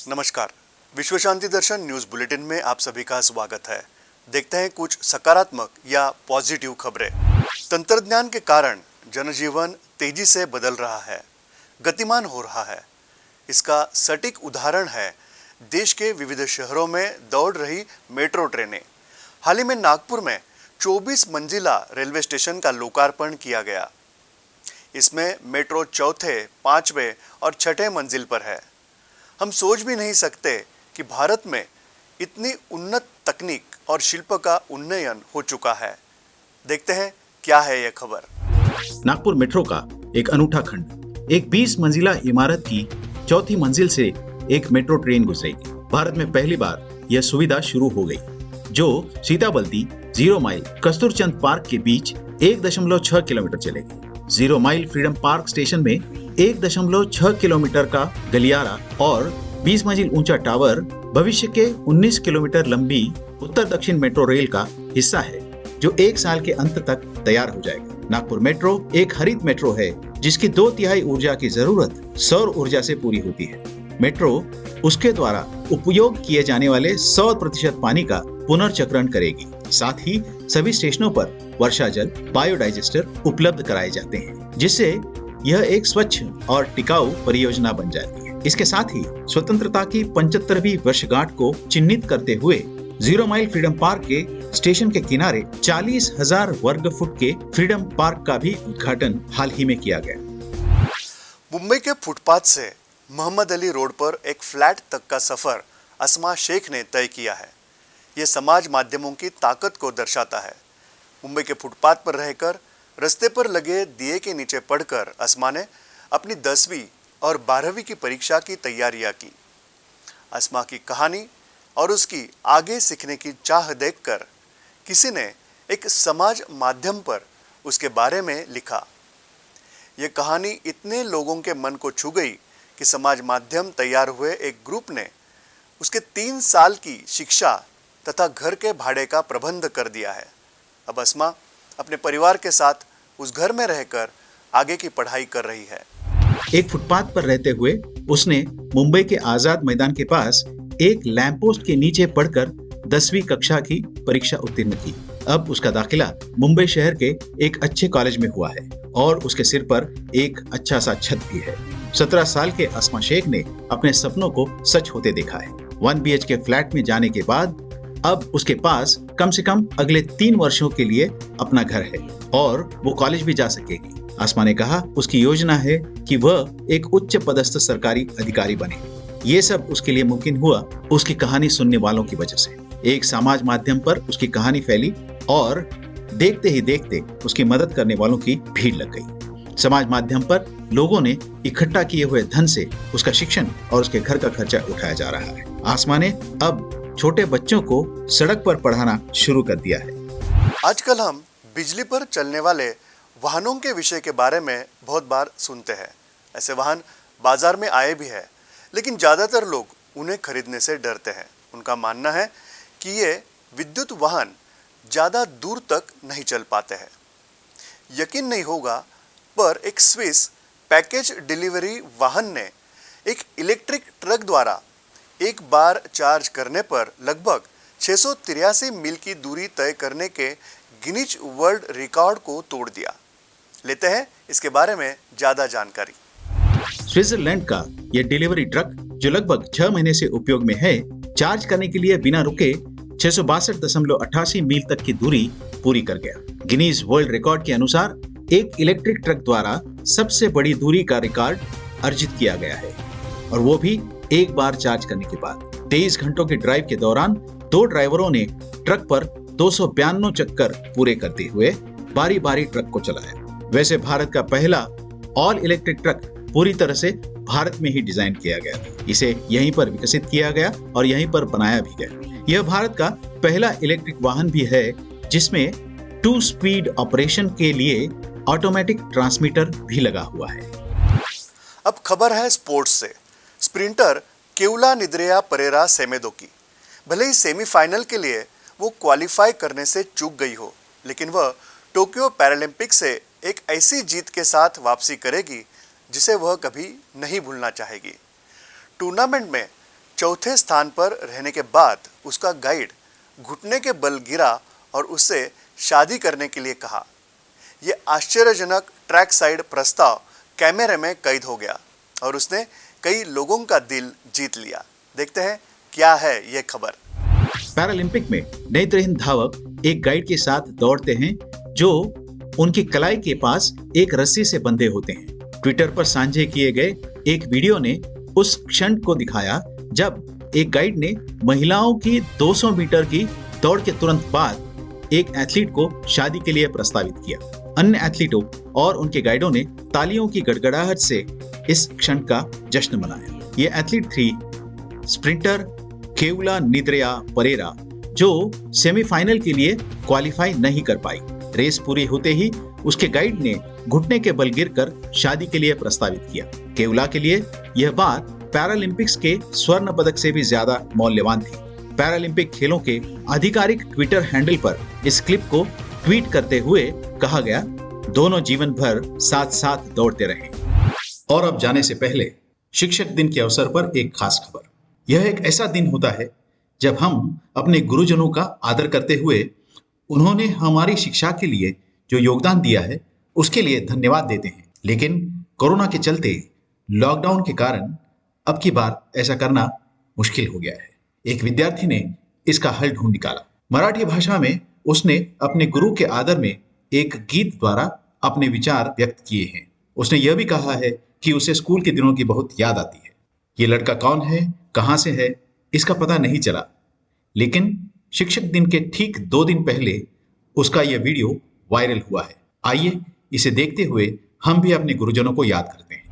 नमस्कार। विश्व शांति दर्शन news bulletin में आप सभी का स्वागत है। देखते हैं कुछ सकारात्मक या पॉजिटिव खबरें। तंत्रज्ञान के कारण जनजीवन तेजी से बदल रहा है, गतिमान हो रहा है। इसका सटीक उदाहरण है देश के विविध शहरों में दौड़ रही मेट्रो ट्रेनें। हाल ही में नागपुर में 24 मंजिला रेलवे स्टेशन का लोकार्पण किया गया। इसमें मेट्रो चौथे, पांचवें और छठे मंजिल पर है। हम सोच भी नहीं सकते कि भारत में इतनी उन्नत तकनीक और शिल्प का उन्नयन हो चुका है। देखते हैं क्या है यह खबर। नागपुर मेट्रो का एक अनूठा खंड। एक 20 मंजिला इमारत की चौथी मंजिल से एक मेट्रो ट्रेन गुजरेगी। भारत में पहली बार यह सुविधा शुरू हो गई, जो सीताबल्दी 0 माइल कस्तूरचंद पार्क के बीच 1.6 किलोमीटर चलेगी। 0 माइल फ्रीडम पार्क स्टेशन में 1.6 किलोमीटर का गलियारा और 20 मंजिल ऊंचा टावर भविष्य के 19 किलोमीटर लंबी उत्तर दक्षिण मेट्रो रेल का हिस्सा है, जो 1 साल के अंत तक तैयार हो जाएगा। नागपुर मेट्रो एक हरित मेट्रो है, जिसकी 2/3 ऊर्जा की जरूरत सौर ऊर्जा से पूरी होती है। मेट्रो उसके द्वारा उपयोग किए जाने वाले 100% पानी का पुनर्चक्रण करेगी। साथ ही सभी स्टेशनों पर वर्षा जल बायोडाइजेस्टर उपलब्ध कराए जाते हैं, जिससे यह एक स्वच्छ और टिकाऊ परियोजना बन जाती है। इसके साथ ही स्वतंत्रता की 75वीं वर्षगांठ को चिन्हित करते हुए 0 माइल फ्रीडम पार्क के स्टेशन के किनारे 40,000 वर्ग फुट के फ्रीडम पार्क का भी उद्घाटन हाल ही में किया गया। मुंबई के फुटपाथ से मोहम्मद अली रोड पर एक फ्लैट तक का सफर अस्मा शेख ने तय किया है। यह समाज माध्यमों की ताकत को दर्शाता है। मुंबई के फुटपाथ पर रहकर रास्ते पर लगे दिए के नीचे पढ़कर अस्मा ने अपनी 10वीं और 12वीं की परीक्षा की तैयारियां की। अस्मा की कहानी और उसकी आगे सीखने की चाह देखकर किसी ने एक समाज माध्यम पर उसके बारे में लिखा। यह कहानी इतने लोगों के मन को छू गई कि समाज माध्यम तैयार हुए एक ग्रुप ने उसके 3 साल की शिक्षा तथा घर के भाड़े का प्रबंध कर दिया है। अब अस्मा अपने परिवार के साथ उस घर में रहकर आगे की पढ़ाई कर रही है। एक फुटपाथ पर रहते हुए उसने मुंबई के आजाद मैदान के पास एक लैंपपोस्ट के नीचे पढ़कर 10वीं कक्षा की परीक्षा उत्तीर्ण की। अब उसका दाखिला मुंबई शहर के एक अच्छे कॉलेज में हुआ है और उसके सिर पर एक अच्छा सा छत भी है। 17 साल के अस्मा शेख ने अपने सपनों को सच होते देखा है। 1 BHK फ्लैट में जाने के बाद अब उसके पास कम से कम अगले 3 वर्षों के लिए अपना घर है और वो कॉलेज भी जा सकेगी। आसमा ने कहा उसकी योजना है कि वह एक उच्च पदस्थ सरकारी अधिकारी बने। ये सब उसके लिए मुमकिन हुआ उसकी कहानी सुनने वालों की वजह से। एक समाज माध्यम पर उसकी कहानी फैली और देखते ही देखते उसकी मदद करने वालों की भीड़ लग गई। समाज माध्यम पर लोगों ने इकट्ठा किए हुए धन से उसका शिक्षण और उसके घर का खर्चा उठाया जा रहा है। आसमा ने अब छोटे बच्चों को सड़क पर पढ़ाना शुरू कर दिया है। आजकल हम बिजली पर चलने वाले वाहनों के विषय के बारे में बहुत बार सुनते हैं। ऐसे वाहन बाजार में आए भी हैं, लेकिन ज़्यादातर लोग उन्हें खरीदने से डरते हैं। उनका मानना है कि ये विद्युत वाहन ज़्यादा दूर तक नहीं चल पाते हैं। यकीन नहीं होगा, पर एक स्विस पैकेज डिलीवरी वाहन ने एक इलेक्ट्रिक ट्रक द्वारा एक बार चार्ज करने पर लगभग 683 मील की दूरी तय करने के गिनीज वर्ल्ड रिकॉर्ड को तोड़ दिया। लेते हैं इसके बारे में ज्यादा जानकारी। स्विट्जरलैंड का यह डिलीवरी ट्रक, जो लगभग 6 महीने से उपयोग में है, चार्ज करने के लिए बिना रुके 662.88 मील तक की दूरी पूरी कर गया। गिनीज वर्ल्ड रिकॉर्ड के अनुसार एक इलेक्ट्रिक ट्रक द्वारा सबसे बड़ी दूरी का रिकॉर्ड अर्जित किया गया है, और वो भी एक बार चार्ज करने के बाद। 23 घंटों के ड्राइव के दौरान 2 ड्राइवरों ने ट्रक पर 252 चक्कर पूरे करते हुए बारी बारी ट्रक को चलाया। वैसे भारत का पहला ऑल इलेक्ट्रिक ट्रक पूरी तरह से भारत में ही डिजाइन किया गया था। इसे यहीं पर विकसित किया गया और यहीं पर बनाया भी गया। यह भारत का पहला इलेक्ट्रिक वाहन भी है जिसमें 2 स्पीड ऑपरेशन के लिए ऑटोमेटिक ट्रांसमीटर भी लगा हुआ है। अब खबर है स्पोर्ट्स से। स्प्रिंटर केउला निद्रेया परेरा सेमेदो की। भले ही सेमीफाइनल के लिए वो क्वालिफाई करने से चूक गई हो, लेकिन वह टोक्यो पैरालंपिक से एक ऐसी जीत के साथ वापसी करेगी जिसे वह कभी नहीं भूलना चाहेगी। टूर्नामेंट में चौथे स्थान पर रहने के बाद उसका गाइड घुटने के बल गिरा और उससे शादी करने के लिए कहा। यह आश्चर्यजनक ट्रैक साइड प्रस्ताव कैमरे में कैद हो गया और उसने कई लोगों का दिल जीत लिया। देखते हैं क्या है यह खबर। पैरालंपिक में नेत्रहीन धावक एक गाइड के साथ दौड़ते हैं जो उनकी कलाई के पास एक रस्सी से बंधे होते हैं। ट्विटर पर साझा किए गए एक वीडियो ने उस क्षण को दिखाया जब एक गाइड ने महिलाओं की 200 मीटर की दौड़ के तुरंत बाद एक एथलीट को शादी के लिए प्रस्तावित किया। अन्य एथलीटों और उनके गाइडों ने तालियों की गड़गड़ाहट से इस क्षण का जश्न मनाया। ये एथलीट थी स्प्रिंटर केवला निद्रया परेरा, जो सेमीफाइनल के लिए क्वालिफाई नहीं कर पाई। रेस पूरी होते ही उसके गाइड ने घुटने के बल गिरकर शादी के लिए प्रस्तावित किया। केवला के लिए यह बात पैरालंपिक्स के स्वर्ण पदक से भी ज्यादा मौल्यवान थी। पैरालंपिक खेलों के आधिकारिक ट्विटर हैंडल पर इस क्लिप को ट्वीट करते हुए कहा गया, दोनों जीवन भर साथ साथ दौड़ते रहे। और अब जाने से पहले शिक्षक दिन के अवसर पर एक खास खबर। यह एक ऐसा दिन होता है जब हम अपने गुरुजनों का आदर करते हुए उन्होंने हमारी शिक्षा के लिए जो योगदान दिया है उसके लिए धन्यवाद देते हैं। लेकिन कोरोना के चलते लॉकडाउन के कारण अब की बार ऐसा करना मुश्किल हो गया है। एक विद्यार्थी ने इसका हल ढूंढ निकाला। मराठी भाषा में उसने अपने गुरु के आदर में एक गीत द्वारा अपने विचार व्यक्त किए हैं। उसने यह भी कहा है कि उसे स्कूल के दिनों की बहुत याद आती है। ये लड़का कौन है, कहां से है, इसका पता नहीं चला, लेकिन शिक्षक दिन के ठीक 2 दिन पहले उसका यह वीडियो वायरल हुआ है। आइए इसे देखते हुए हम भी अपने गुरुजनों को याद करते हैं।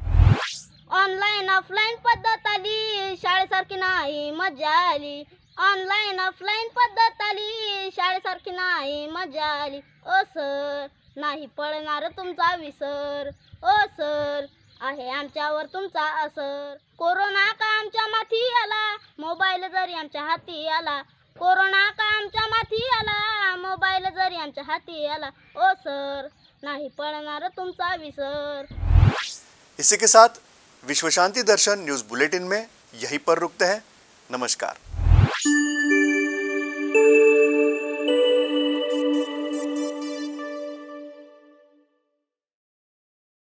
ऑनलाईन ऑफलाईन पद्धत आली, शाळेसारखी नाही मजा आली। ऑनलाईन ऑफलाईन पद्धत आली, शाळेसारखी नाही मजा आली। ओ सर, नाही पळणार तुमचा विसर। ओ सर, आहे आमच्यावर तुमचा असर। कोरोना का आमच्या माथी आला, मोबाईल जरी आमच्या हाती आला। कोरोना का आमच्या माथी आला, मोबाईल जरी आमच्या हाती आला। ओ सर, नाही पळणार तुमचा विसर। इसी के साथ विश्व शांति दर्शन न्यूज बुलेटिन में यहीं पर रुकते हैं। नमस्कार।